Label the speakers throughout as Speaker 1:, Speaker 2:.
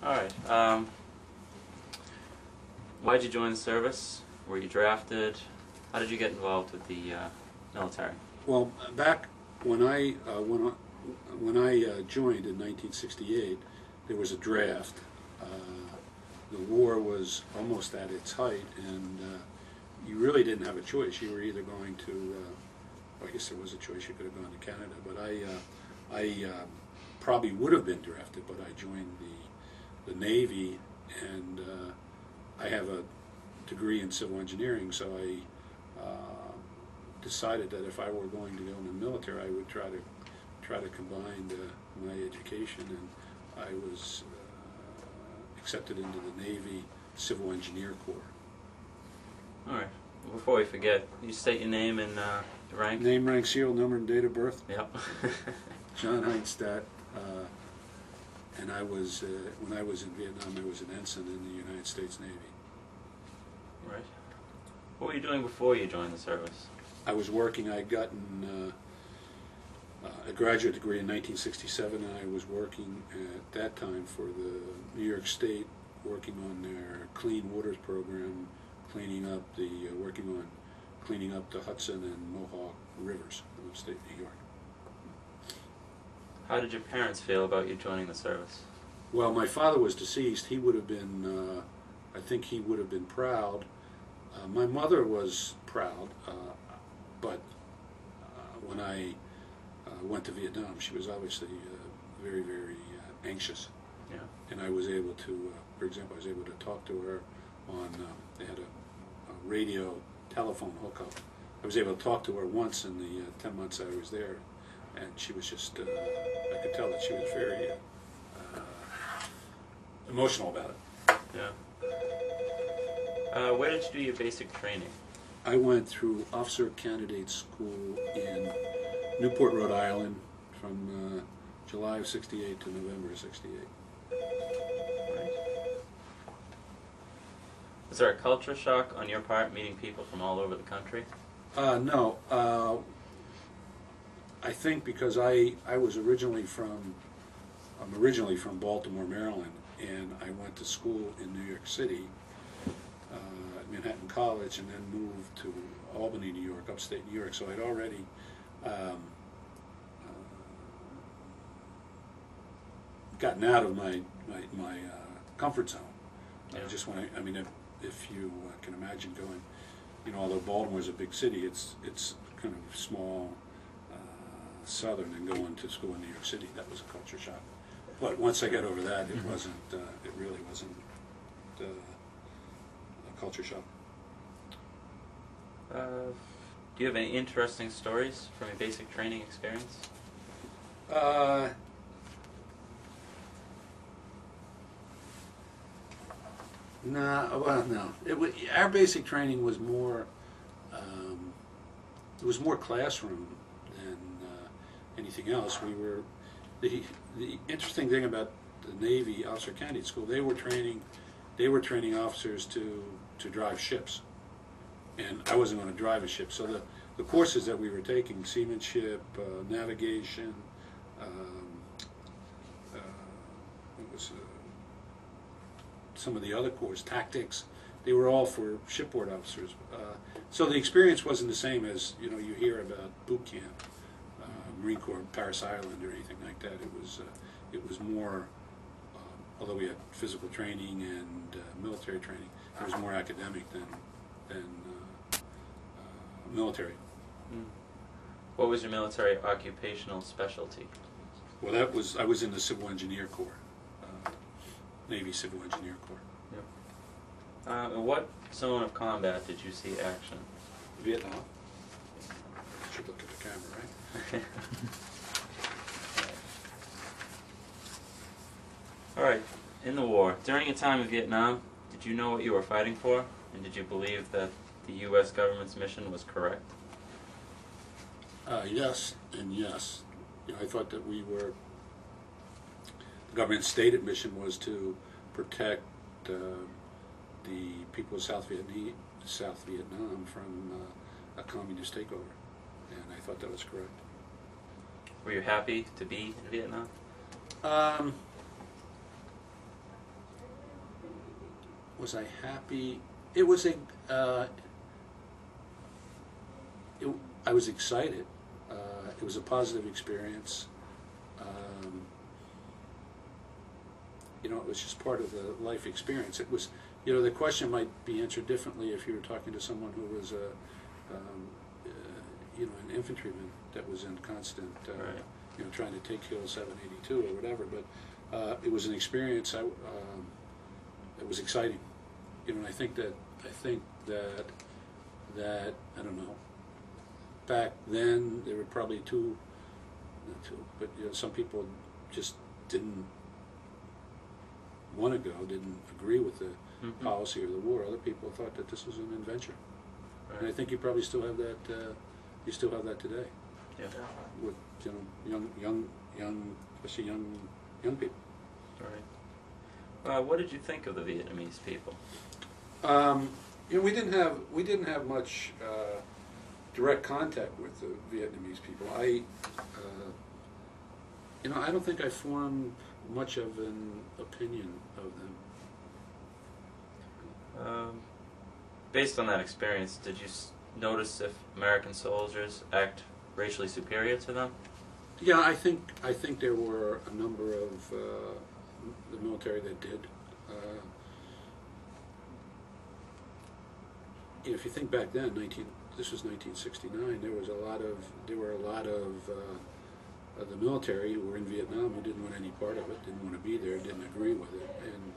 Speaker 1: All right. Why'd you join the service? Were you drafted? How did you get involved with the military?
Speaker 2: Well, back when I joined in 1968, there was a draft. The war was almost at its height, and you really didn't have a choice. You were either going to, well, I guess there was a choice. You could have gone to Canada, but I probably would have been drafted, but I joined the Navy, and I have a degree in civil engineering, so I decided that if I were going to go in the military, I would try to combine my education, and I was accepted into the Navy Civil Engineer Corps.
Speaker 1: All right. Before we forget, you state your name and rank?
Speaker 2: Name, rank, serial number, and date of birth.
Speaker 1: Yep.
Speaker 2: John Heinstadt. And I was, when I was in Vietnam, I was an ensign in the United States Navy.
Speaker 1: Right. What were you doing before you joined the service?
Speaker 2: I was working. I had gotten a graduate degree in 1967, and I was working at that time for the New York State, working on their Clean Waters program, working on cleaning up the Hudson and Mohawk rivers in upstate New York.
Speaker 1: How did your parents feel about you joining the service?
Speaker 2: Well, my father was deceased. He would have been, I think he would have been proud. My mother was proud, but when I went to Vietnam, she was obviously very, very anxious.
Speaker 1: Yeah.
Speaker 2: And I was able to, for example, I was able to talk to her on, they had a radio telephone hookup. I was able to talk to her once in the 10 months I was there, and she was just, I could tell that she was very emotional about it.
Speaker 1: Yeah. Where did you do your basic training?
Speaker 2: I went through Officer Candidate School in Newport, Rhode Island from July of '68 to November of '68.
Speaker 1: Right. Was there a culture shock on your part meeting people from all over the country?
Speaker 2: No. I think because I was originally from, I'm originally from Baltimore, Maryland, and I went to school in New York City, at Manhattan College, and then moved to Albany, New York, upstate New York. So I'd already gotten out of my comfort zone.
Speaker 1: Yeah.
Speaker 2: I just want to, I mean, if you can imagine going, you know, although Baltimore's a big city, it's kind of small, southern, and going to school in New York City, that was a culture shock. But once I got over that, it wasn't, it really wasn't a culture shock.
Speaker 1: Do you have any interesting stories from your basic training experience?
Speaker 2: No, well, no. Our basic training was more, it was more classroom than anything else. We were, the interesting thing about the Navy Officer Candidate School, they were training officers to drive ships, and I wasn't going to drive a ship. So the courses that we were taking, seamanship, navigation, what was some of the other courses, tactics, they were all for shipboard officers. So the experience wasn't the same as, you know, you hear about boot camp, Marine Corps, Paris Island, or anything like that. It was more, although we had physical training and military training, it was more academic than military.
Speaker 1: Mm. What was your military occupational specialty?
Speaker 2: Well, I was in the Civil Engineer Corps, Navy Civil Engineer Corps.
Speaker 1: Yep. In what zone of combat did you see action?
Speaker 2: Vietnam. I should look at the camera, right?
Speaker 1: All right. In the war, during your time in Vietnam, did you know what you were fighting for? And did you believe that the U.S. government's mission was correct?
Speaker 2: Yes, and yes. You know, I thought that we were, the government's stated mission was to protect the people of South Vietnam from a communist takeover, and I thought that was correct.
Speaker 1: Were you happy to be in Vietnam?
Speaker 2: Was I happy? It was a. I was excited. It was a positive experience. You know, it was just part of the life experience. It was, you know, the question might be answered differently if you were talking to someone who was you know, an infantryman that was in constant,
Speaker 1: Right.
Speaker 2: you know, trying to take Hill 782 or whatever. But it was an experience. It was exciting. You know, and I think that I don't know. Back then, there were probably not two, but you know, some people just didn't want to go, didn't agree with the policy of the war. Other people thought that this was an adventure,
Speaker 1: Right.
Speaker 2: and I think you probably still have that. You still have that today,
Speaker 1: Yeah.
Speaker 2: with, you know, young, especially young people.
Speaker 1: Right. What did you think of the Vietnamese people?
Speaker 2: You know, we didn't have much direct contact with the Vietnamese people. You know, I don't think I formed much of an opinion of them.
Speaker 1: Based on that experience, did you notice if American soldiers act racially superior to them?
Speaker 2: Yeah, I think there were a number of the military that did. You know, if you think back then, this was 1969. There were a lot of the military who were in Vietnam who didn't want any part of it, didn't want to be there, didn't agree with it, and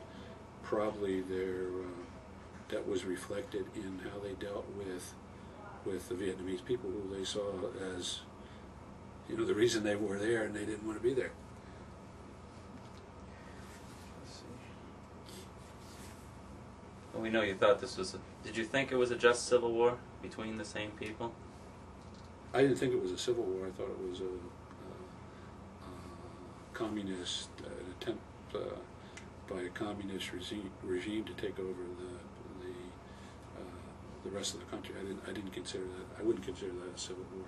Speaker 2: probably that was reflected in how they dealt with the Vietnamese people, who they saw as, you know, the reason they were there, and they didn't want to be there.
Speaker 1: Let's see. Well, we know you thought this was. Did you think it was a just civil war between the same people?
Speaker 2: I didn't think it was a civil war. I thought it was a communist, an attempt by a communist regime to take over the rest of the country. I didn't consider that. I wouldn't consider that a civil war,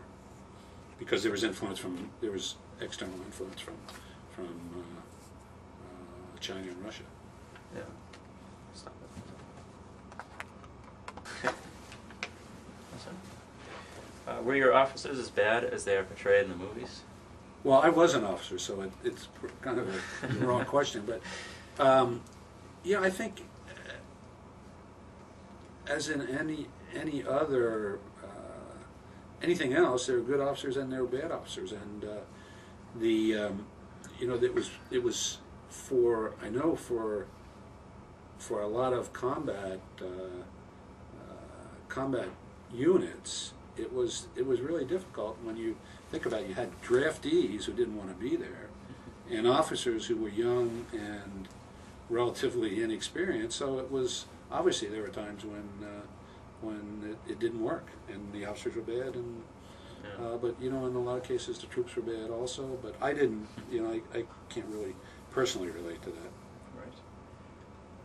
Speaker 2: because there was external influence from China and Russia.
Speaker 1: Yeah. Stop it. Were your officers as bad as they are portrayed in the movies?
Speaker 2: Well, I was an officer, so it's kind of a wrong question, but yeah, I think as in any other anything else, there were good officers and there were bad officers, and you know, it was for a lot of combat units. It was really difficult when you think about it. You had draftees who didn't want to be there, and officers who were young and relatively inexperienced. So it was obviously there were times when it didn't work, and the officers were bad, and but you know, in a lot of cases the troops were bad also. But I didn't, you know, I can't really personally relate to that.
Speaker 1: Right.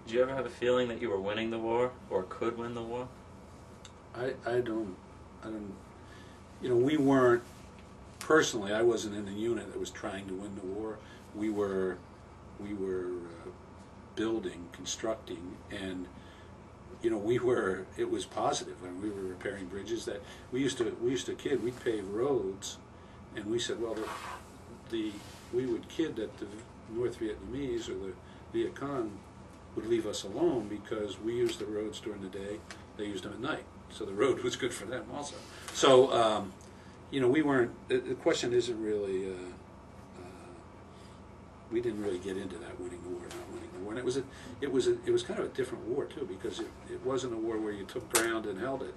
Speaker 1: Did you ever have a feeling that you were winning the war or could win the war?
Speaker 2: I don't, you know, we weren't, personally, I wasn't in the unit that was trying to win the war. We were building, constructing, and, you know, it was positive. I mean, we were repairing bridges that, we used to kid, we'd pave roads, and we said, well, we would kid that the North Vietnamese or the Viet Cong would leave us alone because we used the roads during the day, they used them at night. So the road was good for them also. So, you know, we weren't, the question isn't really, we didn't really get into that winning the war, not winning the war. And it was kind of a different war too, because it wasn't a war where you took ground and held it.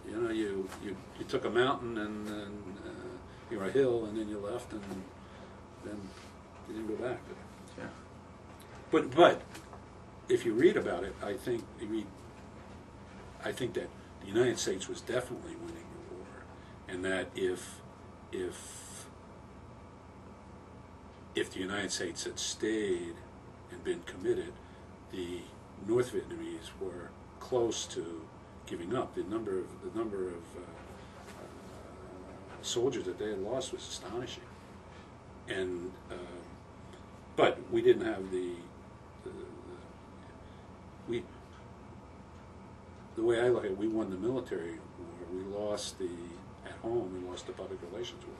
Speaker 2: You know, you took a mountain and or a hill, and then you left, and then you didn't go back.
Speaker 1: Yeah.
Speaker 2: But if you read about it, I think that the United States was definitely winning the war, and that if the United States had stayed and been committed, the North Vietnamese were close to giving up. The number of soldiers that they had lost was astonishing, and but we didn't have the way I look at it, we won the military war. We lost at home, we lost the public relations war.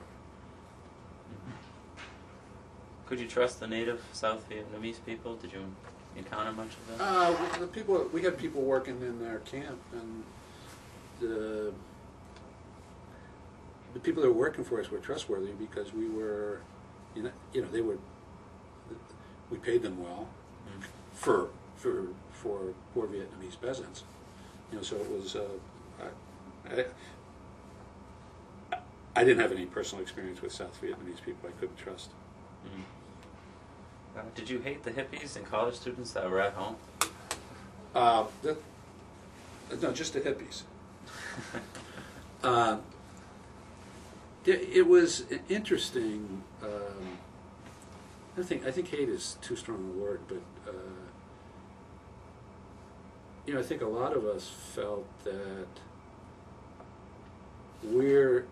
Speaker 1: Could you trust the native South Vietnamese people? Did you encounter much of that?
Speaker 2: We had people working in our camp, and the people that were working for us were trustworthy because we were, we paid them well for poor Vietnamese peasants. So it was. I didn't have any personal experience with South Vietnamese people I couldn't trust.
Speaker 1: Mm-hmm. Did you hate the hippies and college students that were at home?
Speaker 2: No, just the hippies. It was interesting. I think hate is too strong a word, but I think a lot of us felt that we're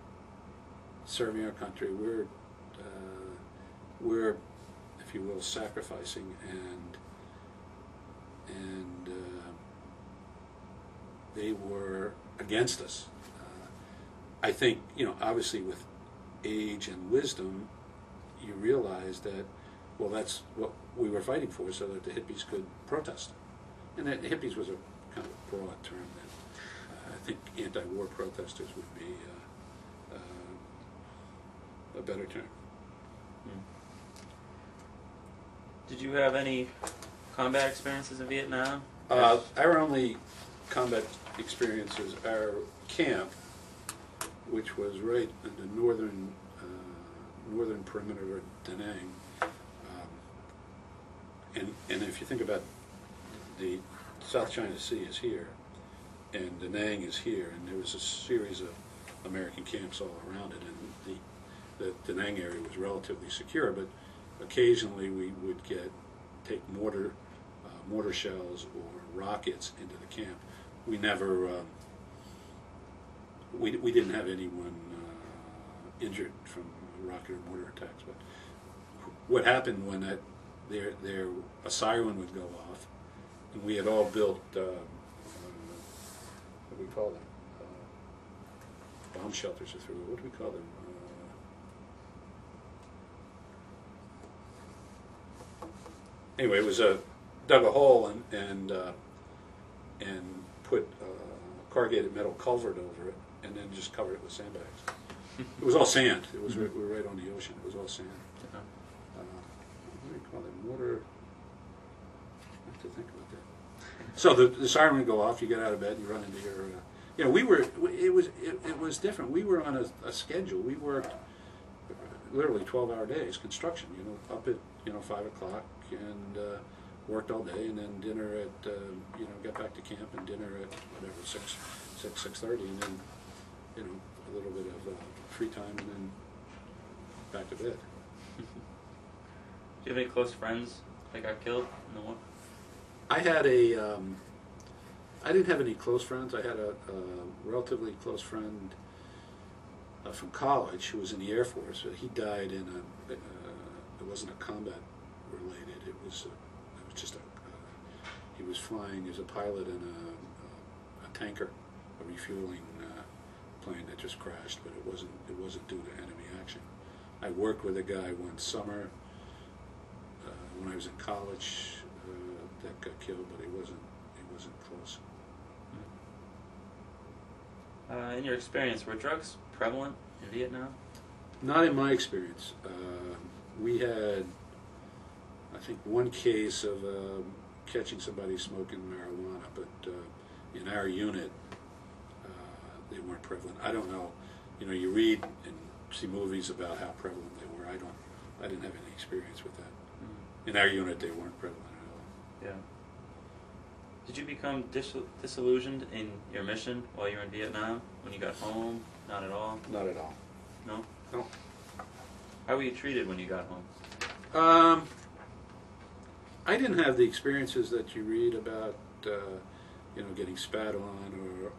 Speaker 2: serving our country. We're, if you will, sacrificing, and they were against us. I think, obviously with age and wisdom, you realize that, well, that's what we were fighting for, so that the hippies could protest. And that hippies was a kind of broad term that I think anti-war protesters would be a better term.
Speaker 1: Did you have any combat experiences in Vietnam?
Speaker 2: Our only combat experiences, our camp, which was right in the northern perimeter of Da Nang, and if you think about the South China Sea is here, and Da Nang is here, and there was a series of American camps all around it, and the Da Nang area was relatively secure, but occasionally we would take mortar shells or rockets into the camp. We never, we didn't have anyone injured from rocket or mortar attacks, but what happened when a siren would go off, and we had all built, what do we call them? Bomb shelters, what do we call them? Anyway, it was dug a hole and put a corrugated metal culvert over it, and then just covered it with sandbags. It was all sand. It was we were right on the ocean. It was all sand. What do you call it? Mortar. I have to think about that. So the siren would go off. You get out of bed. You run into your. It was different. We were on a schedule. We worked literally 12-hour days, construction. Up at 5 o'clock and worked all day, and then dinner at get back to camp and dinner at whatever 6:30, and then a little bit of free time, and then back to bed.
Speaker 1: Do you have any close friends that got killed in the war?
Speaker 2: I didn't have any close friends. I had a relatively close friend from college who was in the Air Force. He died in it wasn't a combat related. It was just he was flying as a pilot in a tanker, a refueling plane that just crashed, but it wasn't due to enemy action. I worked with a guy one summer when I was in college that got killed, but he wasn't close.
Speaker 1: In your experience, were drugs prevalent in Vietnam?
Speaker 2: Not in my experience. We had, I think, one case of catching somebody smoking marijuana, but in our unit, they weren't prevalent. I don't know. You read and see movies about how prevalent they were. I didn't have any experience with that. In our unit, they weren't prevalent at all.
Speaker 1: Yeah. Did you become disillusioned in your mission while you were in Vietnam? When you got home? Not at all?
Speaker 2: Not at all.
Speaker 1: No?
Speaker 2: No.
Speaker 1: How were you treated when you got home?
Speaker 2: I didn't have the experiences that you read about, getting spat on or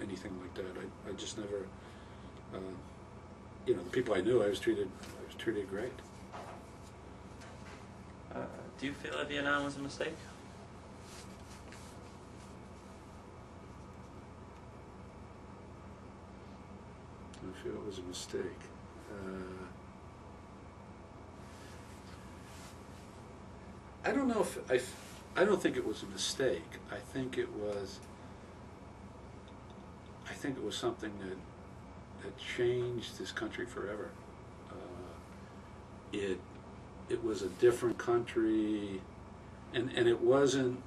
Speaker 2: anything like that. I just never, the people I knew, I was treated great.
Speaker 1: Do you feel that Vietnam was a mistake?
Speaker 2: I feel it was a mistake. I don't know if I don't think it was a mistake. I think it was something that changed this country forever. It was a different country, and it wasn't.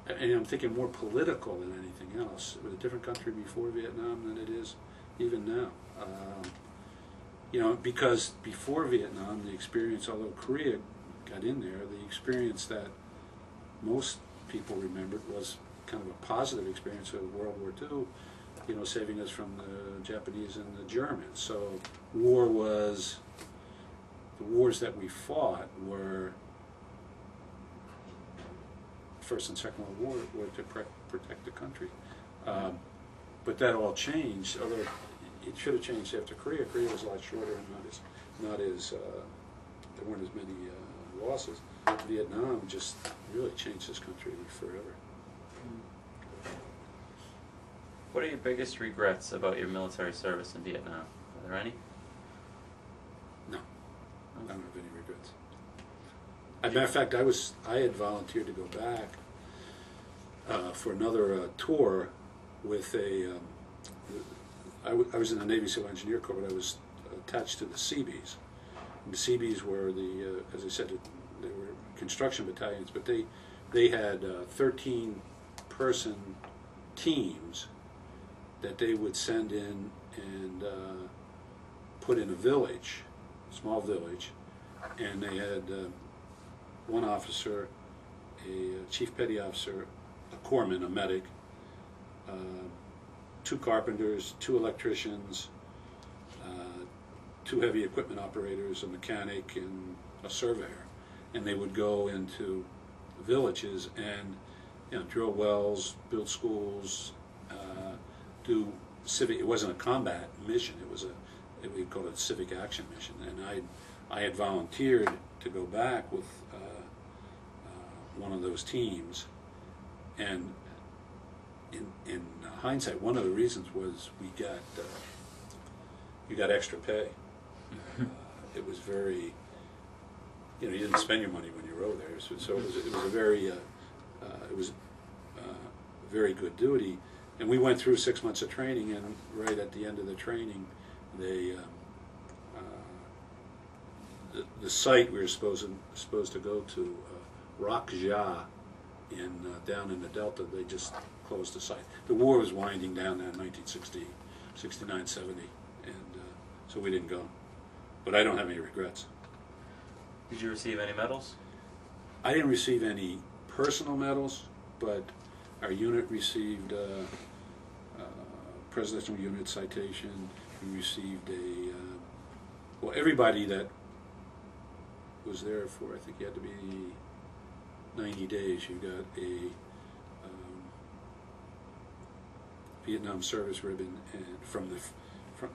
Speaker 2: And I'm thinking more political than anything else. It was a different country before Vietnam than it is even now. You know, because before Vietnam, the experience, although Korea got in there, the experience that most people remembered was kind of a positive experience of World War II, you know, saving us from the Japanese and the Germans. So the wars that we fought were, First and Second World War, were to protect the country. But that all changed, although it should have changed after Korea. Korea was a lot shorter and not as there weren't as many losses. Vietnam just really changed this country forever.
Speaker 1: What are your biggest regrets about your military service in Vietnam? Are there any?
Speaker 2: No, I don't have any regrets. As a matter of fact, I had volunteered to go back for another tour with I was in the Navy Civil Engineer Corps, but I was attached to the Seabees. And the Seabees were as I said, they were construction battalions, but they had 13-person teams that they would send in and put in a village, small village, and they had one officer, a chief petty officer, a corpsman, a medic, 2 carpenters, 2 electricians, 2 heavy equipment operators, a mechanic, and a surveyor. And they would go into villages and, you know, drill wells, build schools, do civic. It wasn't a combat mission. It was we called it a civic action mission. And I had volunteered to go back with one of those teams. And in hindsight, one of the reasons was you got extra pay. It was very, you know, you didn't spend your money when you rode there, so it was a very very good duty. And we went through 6 months of training, and right at the end of the training, they the site we were supposed to go to, Rock Ja, down in the Delta, they just closed the site. The war was winding down there in 1960, 69, 70, and so we didn't go. But I don't have any regrets.
Speaker 1: Did you receive any medals?
Speaker 2: I didn't receive any personal medals, but our unit received Presidential Unit Citation. We received well, everybody that was there for, I think you had to be 90 days, you got a Vietnam Service Ribbon and from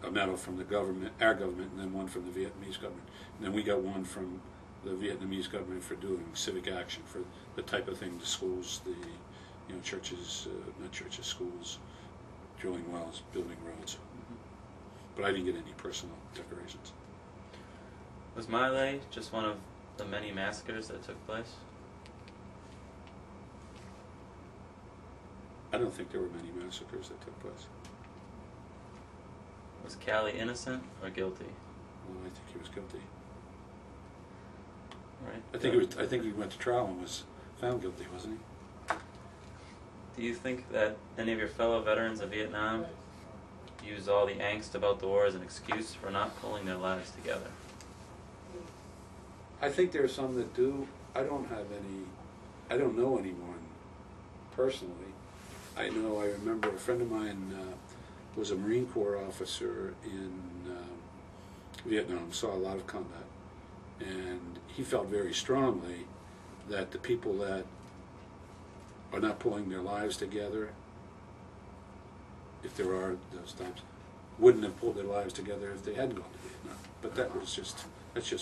Speaker 2: a medal from the government, our government, and then one from the Vietnamese government. And then we got one from the Vietnamese government for doing civic action, for the type of thing the schools, churches, not churches, schools, drilling wells, building roads. But I didn't get any personal decorations.
Speaker 1: Was My Lai just one of the many massacres that took place?
Speaker 2: I don't think there were many massacres that took place.
Speaker 1: Was Cali innocent or guilty?
Speaker 2: Well, I think he was guilty.
Speaker 1: Right.
Speaker 2: I think he went to trial and was found guilty, wasn't he?
Speaker 1: Do you think that any of your fellow veterans of Vietnam use all the angst about the war as an excuse for not pulling their lives together?
Speaker 2: I think there are some that do. I don't know anyone personally. I remember a friend of mine was a Marine Corps officer in Vietnam, saw a lot of combat, and he felt very strongly that the people that are not pulling their lives together, if there are those times, wouldn't have pulled their lives together if they hadn't gone to Vietnam. But that's just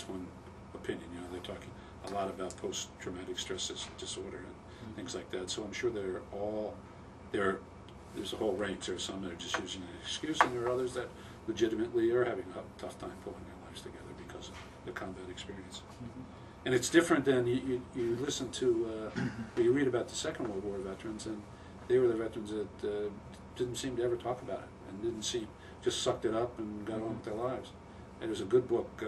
Speaker 2: one opinion. They're talking a lot about post-traumatic stress disorder and things like that. So I'm sure there's a whole range. There are some that are just using an excuse, and there are others that legitimately are having a tough time pulling their lives together because of the combat experience. And it's different than you listen to, or you read about the Second World War veterans, and they were the veterans that didn't seem to ever talk about it, and just sucked it up and got on with their lives. And there's a good book